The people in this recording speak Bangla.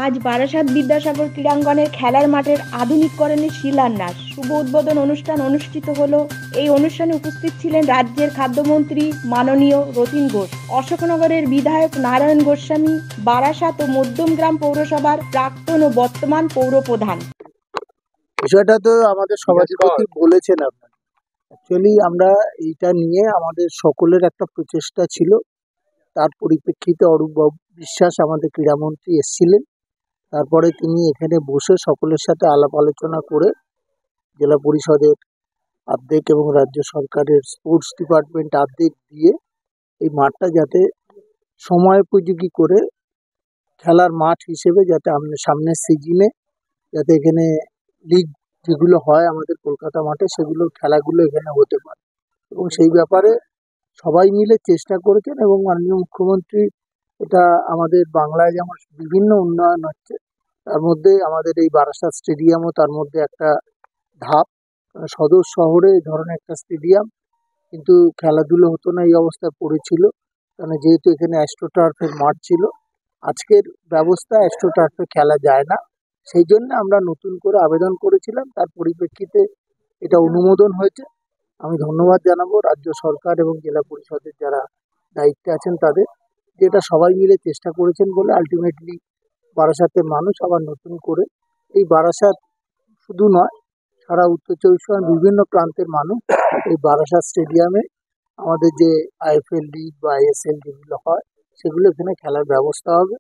আজ বারাসাত বিদ্যাসাগর ক্রীড়াঙ্গনের খেলার মাঠের আধুনিকীকরণের শিলান্যাস শুভ উদ্বোধন অনুষ্ঠান অনুষ্ঠিত হলো। এই অনুষ্ঠানে উপস্থিত ছিলেন রাজ্যের খাদ্যমন্ত্রী মাননীয় রতিন ঘোষ, অশোকনগরের বিধায়ক নারায়ণ গোস্বামী, বারাসাত ও মধ্যমগ্রাম পৌরসভার প্রাক্তন ও বর্তমান পৌরপ্রধান। বিষয়টা তো আমাদের সভাধিপতি বলেছেন। আপনার অ্যাকচুয়ালি আমরা এইটা নিয়ে আমাদের সকলের একটা প্রচেষ্টা ছিল। তার পরিপ্রেক্ষিতে অরূপ বিশ্বাস আমাদের ক্রীড়ামন্ত্রী এসেছিলেন। তারপরে তিনি এখানে বসে সকলের সাথে আলাপ আলোচনা করে জেলা পরিষদের আর্ধেক এবং রাজ্য সরকারের স্পোর্টস ডিপার্টমেন্ট আর্ধেক দিয়ে এই মাঠটা যাতে সময়োপযোগী করে খেলার মাঠ হিসেবে যাতে সামনের সিজনে যাতে এখানে লিগ যেগুলো হয় আমাদের কলকাতা মাঠে সেগুলো খেলাগুলো এখানে হতে পারে, এবং সেই ব্যাপারে সবাই মিলে চেষ্টা করেছেন। এবং মাননীয় মুখ্যমন্ত্রী এটা আমাদের বাংলায় যেমন বিভিন্ন উন্নয়ন হচ্ছে, তার মধ্যে আমাদের এই বারাসাত স্টেডিয়ামও তার মধ্যে একটা ধাপ। সদর শহরে এই ধরনের একটা স্টেডিয়াম কিন্তু খেলাধুলো হতো না, এই অবস্থায় পড়েছিল। কারণ যেহেতু এখানে অ্যাস্ট্রোটার্ফের মাঠ ছিল, আজকের ব্যবস্থা অ্যাস্ট্রোটার্ফে খেলা যায় না, সেই জন্য আমরা নতুন করে আবেদন করেছিলাম। তার পরিপ্রেক্ষিতে এটা অনুমোদন হয়েছে। আমি ধন্যবাদ জানাবো রাজ্য সরকার এবং জেলা পরিষদের যারা দায়িত্বে আছেন তাদের, যেটা সবাই মিলে চেষ্টা করেছেন বলে আলটিমেটলি বারাসাতের মানুষ আবার নতুন করে এই বারাসাত শুধু নয়, সারা উত্তর চব্বিশ পরগনার বিভিন্ন প্রান্তের মানুষ এই বারাসাত স্টেডিয়ামে আমাদের যে আইএফএল লিগ বা আইএসএল যেগুলো হয় সেগুলো এখানে খেলার ব্যবস্থা হবে।